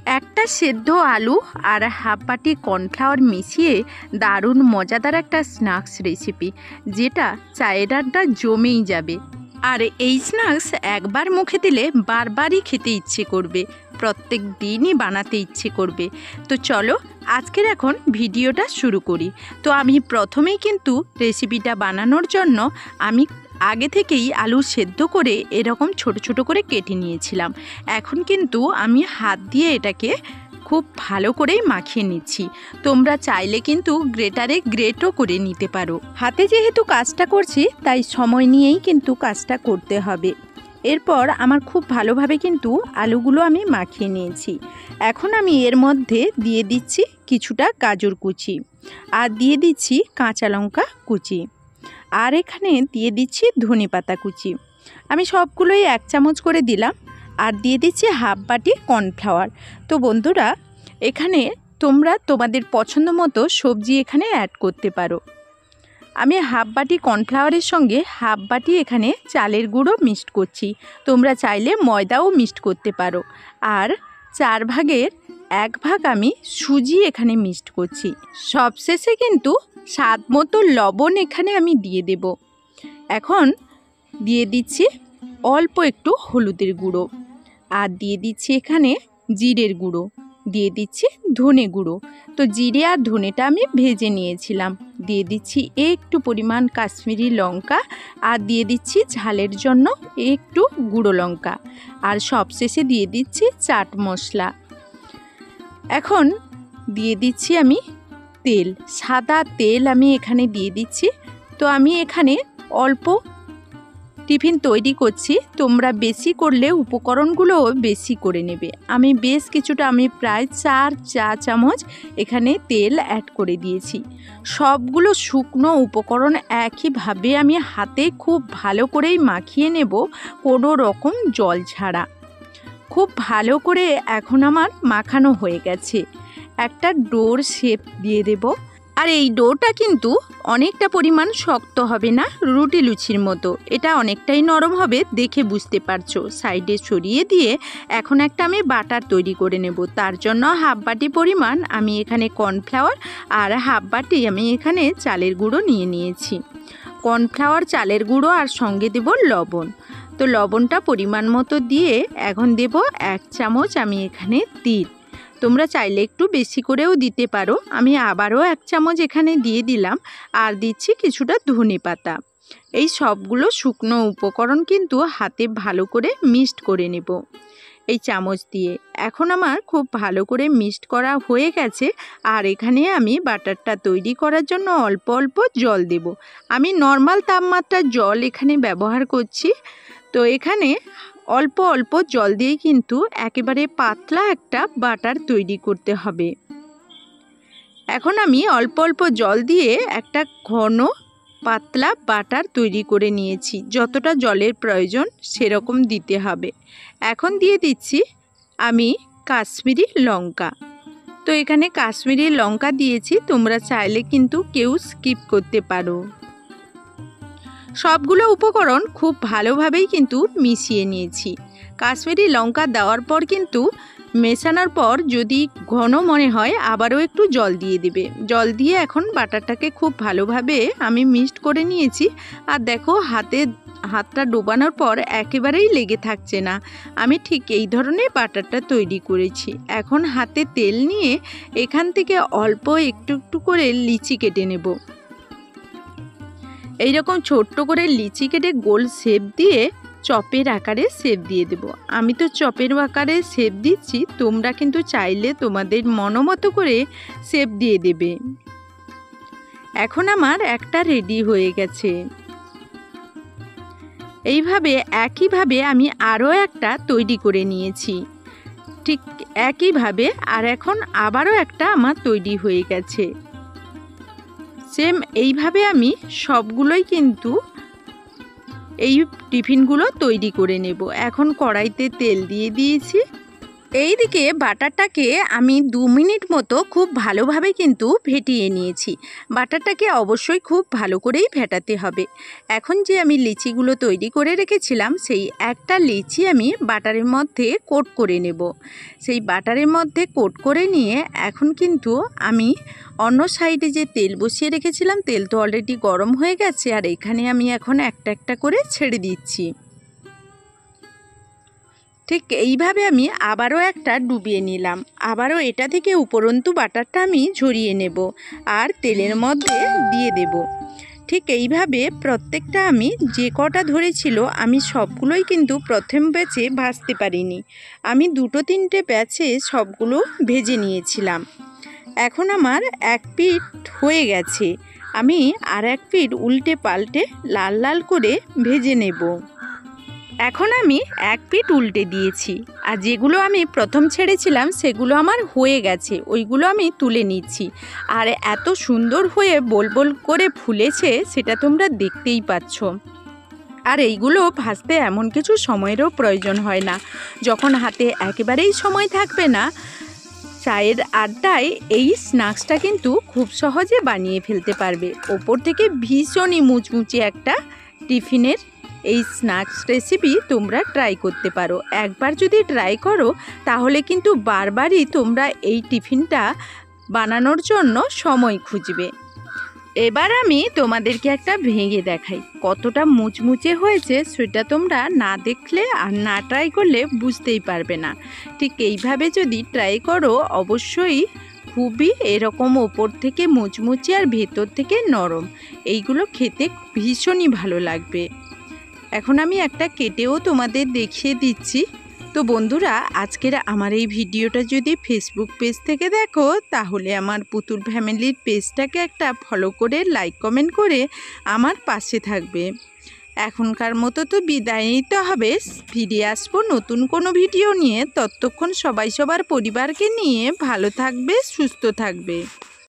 একটা সেদ্ধ আলু আর হাফ বাটি কর্নফ্লাওয়ার মিশিয়ে দারুণ মজাদার একটা স্ন্যাক্স রেসিপি, যেটা চায়ের আড্ডা জমেই যাবে। আর এই স্ন্যাক্স একবার মুখে দিলে বারবারই খেতে ইচ্ছে করবে, প্রত্যেক দিনই বানাতে ইচ্ছে করবে। তো চলো আজকের এখন ভিডিওটা শুরু করি। তো আমি প্রথমেই কিন্তু রেসিপিটা বানানোর জন্য আমি আগে থেকেই আলু সেদ্ধ করে এরকম ছোট ছোট করে কেটে নিয়েছিলাম। এখন কিন্তু আমি হাত দিয়ে এটাকে খুব ভালো করেই মাখিয়ে নিচ্ছি। তোমরা চাইলে কিন্তু গ্রেটারে গ্রেটও করে নিতে পারো। হাতে যেহেতু কাজটা করছি তাই সময় নিয়েই কিন্তু কাজটা করতে হবে। এরপর আমার খুব ভালোভাবে কিন্তু আলুগুলো আমি মাখিয়ে নিয়েছি। এখন আমি এর মধ্যে দিয়ে দিচ্ছি কিছুটা গাজর কুচি, আর দিয়ে দিচ্ছি কাঁচা লঙ্কা কুচি, আর এখানে দিয়ে দিচ্ছি ধনেপাতা কুচি। আমি সবগুলোই 1 চামচ করে দিলাম, আর দিয়ে দিচ্ছি হাফ বাটি কর্নফ্লাওয়ার। তো বন্ধুরা, এখানে তোমরা তোমাদের পছন্দ মতো সবজি এখানে অ্যাড করতে পারো। আমি হাফ বাটি কর্নফ্লাওয়ারের সঙ্গে হাফ বাটি এখানে চালের গুঁড়ো মিক্সড করছি। তোমরা চাইলে ময়দাও মিক্সড করতে পারো। আর 4 ভাগের 1 ভাগ আমি সুজি এখানে মিক্সড করছি। সবশেষে কিন্তু স্বাদ মতো লবণ এখানে আমি দিয়ে দেব। এখন দিয়ে দিচ্ছি অল্প একটু হলুদের গুঁড়ো, আর দিয়ে দিচ্ছি এখানে জিরের গুঁড়ো, দিয়ে দিচ্ছি ধনে গুঁড়ো। তো জিরে আর ধনেটা আমি ভেজে নিয়েছিলাম। দিয়ে দিচ্ছি একটু পরিমাণ কাশ্মীরি লঙ্কা, আর দিয়ে দিচ্ছি ঝালের জন্য একটু গুঁড়ো লঙ্কা, আর সবশেষে দিয়ে দিচ্ছি চাট মশলা। এখন দিয়ে দিচ্ছি আমি তেল, সাদা তেল আমি এখানে দিয়ে দিচ্ছি। তো আমি এখানে অল্প টিফিন তৈরি করছি, তোমরা বেশি করলে উপকরণগুলো বেশি করে নেবে। আমি বেশ কিছুটা, আমি প্রায় 4 চা চামচ এখানে তেল অ্যাড করে দিয়েছি। সবগুলো শুকনো উপকরণ একইভাবে আমি হাতে খুব ভালো করেই মাখিয়ে নেব, কোনো রকম জল ছাড়া। খুব ভালো করে এখন আমার মাখানো হয়ে গেছে। একটা ডোর শেপ দিয়ে দেব। আর এই ডোটা কিন্তু অনেকটা পরিমাণ শক্ত হবে না, রুটি লুচির মতো। এটা অনেকটাই নরম হবে, দেখে বুঝতে পারছো। সাইডে সরিয়ে দিয়ে এখন একটা আমি বাটার তৈরি করে নেব। তার জন্য হাফ বাটি পরিমাণ আমি এখানে কর্নফ্লাওয়ার, আর হাফ বাটি আমি এখানে চালের গুঁড়ো নিয়ে নিয়েছি। কর্নফ্লাওয়ার, চালের গুঁড়ো, আর সঙ্গে দেব লবণ। তো লবণটা পরিমাণ মতো দিয়ে এখন দেব 1 চামচ আমি এখানে তিল। তোমরা চাইলে একটু বেশি করেও দিতে পারো। আমি আবারও 1 চামচ এখানে দিয়ে দিলাম, আর দিচ্ছি কিছুটা ধনেপাতা। এই সবগুলো শুকনো উপকরণ কিন্তু হাতে ভালো করে মিক্সড করে নেব এই চামচ দিয়ে। এখন আমার খুব ভালো করে মিক্সড করা হয়ে গেছে। আর এখানে আমি বাটারটা তৈরি করার জন্য অল্প অল্প জল দেব। আমি নর্মাল তাপমাত্রার জল এখানে ব্যবহার করছি। তো এখানে অল্প অল্প জল দিয়ে কিন্তু একেবারে পাতলা একটা বাটার তৈরি করতে হবে। এখন আমি অল্প অল্প জল দিয়ে একটা ঘন পাতলা বাটার তৈরি করে নিয়েছি। যতটা জলের প্রয়োজন সেরকম দিতে হবে। এখন দিয়ে দিচ্ছি আমি কাশ্মীরি লঙ্কা। তো এখানে কাশ্মীরি লঙ্কা দিয়েছি, তোমরা চাইলে কিন্তু কেউ স্কিপ করতে পারো। সবগুলো উপকরণ খুব ভালোভাবেই কিন্তু মিশিয়ে নিয়েছি। কাশ্মীরি লঙ্কা দেওয়ার পর কিন্তু মেশানোর পর যদি ঘন মনে হয় আবারও একটু জল দিয়ে দেবে। জল দিয়ে এখন বাটারটাকে খুব ভালোভাবে আমি মিক্সড করে নিয়েছি। আর দেখো হাতটা ডোবানোর পর একেবারেই লেগে থাকছে না। আমি ঠিক এই ধরনের বাটারটা তৈরি করেছি। এখন হাতে তেল নিয়ে এখান থেকে অল্প একটু একটু করে লিচি কেটে নেব। এইরকম ছোট্ট করে লিচি কেটে গোল শেপ দিয়ে চপের আকারে শেপ দিয়ে দেব। আমি তো চপের আকারে শেপ দিচ্ছি, তোমরা কিন্তু চাইলে তোমাদের মনোমতো করে শেপ দিয়ে দেবে। এখন আমার একটা রেডি হয়ে গেছে। এইভাবে একইভাবে আমি আরও একটা তৈরি করে নিয়েছি, ঠিক একইভাবে। আর এখন আবারও একটা আমার তৈরি হয়ে গেছে। সেম এইভাবে আমি সবগুলোই কিন্তু এই টিফিনগুলো তৈরি করে নেব। এখন কড়াইতে তেল দিয়ে দিয়েছি। এইদিকে বাটারটাকে আমি 2 মিনিট মতো খুব ভালোভাবে কিন্তু ফেটিয়ে নিয়েছি। বাটারটাকে অবশ্যই খুব ভালো করেই ফেটাতে হবে। এখন যে আমি লিচিগুলো তৈরি করে রেখেছিলাম সেই একটা লিচি আমি বাটারের মধ্যে কোট করে নেব। সেই বাটারের মধ্যে কোট করে নিয়ে এখন কিন্তু আমি অন্য সাইডে যে তেল বসিয়ে রেখেছিলাম, তেল তো অলরেডি গরম হয়ে গেছে, আর এখানে আমি এখন একটা একটা করে ছেড়ে দিচ্ছি। ঠিক এইভাবে আমি আবারও একটা ডুবিয়ে নিলাম। আবারও এটা থেকে উপরন্তু বাটারটা আমি ঝরিয়ে নেব আর তেলের মধ্যে দিয়ে দেব। ঠিক এইভাবে প্রত্যেকটা আমি যে কটা ধরেছিল আমি সবগুলোই কিন্তু প্রথম ব্যাচে ভাজতে পারিনি। আমি 2-3টে ব্যাচে সবগুলো ভেজে নিয়েছিলাম। এখন আমার এক পিঠ হয়ে গেছে, আমি আর এক পিঠ উল্টে পাল্টে লাল লাল করে ভেজে নেব। এখন আমি এক পিঠ উল্টে দিয়েছি, আর যেগুলো আমি প্রথম ছেড়েছিলাম সেগুলো আমার হয়ে গেছে, ওইগুলো আমি তুলে নিচ্ছি। আর এত সুন্দর হয়ে বল বল করে ফুলেছে সেটা তোমরা দেখতেই পাচ্ছ। আর এইগুলো ভাজতে এমন কিছু সময়েরও প্রয়োজন হয় না। যখন হাতে একেবারেই সময় থাকবে না, চায়ের আড্ডায় এই স্ন্যাক্সটা কিন্তু খুব সহজে বানিয়ে ফেলতে পারবে। ওপর থেকে ভীষণই মুচমুচে একটা টিফিনের এই স্ন্যাক্স রেসিপি তোমরা ট্রাই করতে পারো। একবার যদি ট্রাই করো তাহলে কিন্তু বারবারই তোমরা এই টিফিনটা বানানোর জন্য সময় খুঁজবে। এবার আমি তোমাদেরকে একটা ভেঙে দেখাই, কতটা মুচমুচে হয়েছে সেটা তোমরা না দেখলে আর না ট্রাই করলে বুঝতেই পারবে না। ঠিক এইভাবে যদি ট্রাই করো অবশ্যই খুবই এরকম ওপর থেকে মুচমুচে আর ভেতর থেকে নরম, এইগুলো খেতে ভীষণই ভালো লাগবে। এখন আমি একটা কেটেও তোমাদের দেখিয়ে দিচ্ছি। তো বন্ধুরা, আজকের আমার এই ভিডিওটা যদি ফেসবুক পেজ থেকে দেখো তাহলে আমার পুতুল ফ্যামিলির পেজটাকে একটা ফলো করে লাইক কমেন্ট করে আমার পাশে থাকবে। এখনকার মতো তো বিদায় নিতে হবে, ফিরে আসবো নতুন কোনো ভিডিও নিয়ে। ততক্ষণ সবাই সবার পরিবারকে নিয়ে ভালো থাকবে, সুস্থ থাকবে।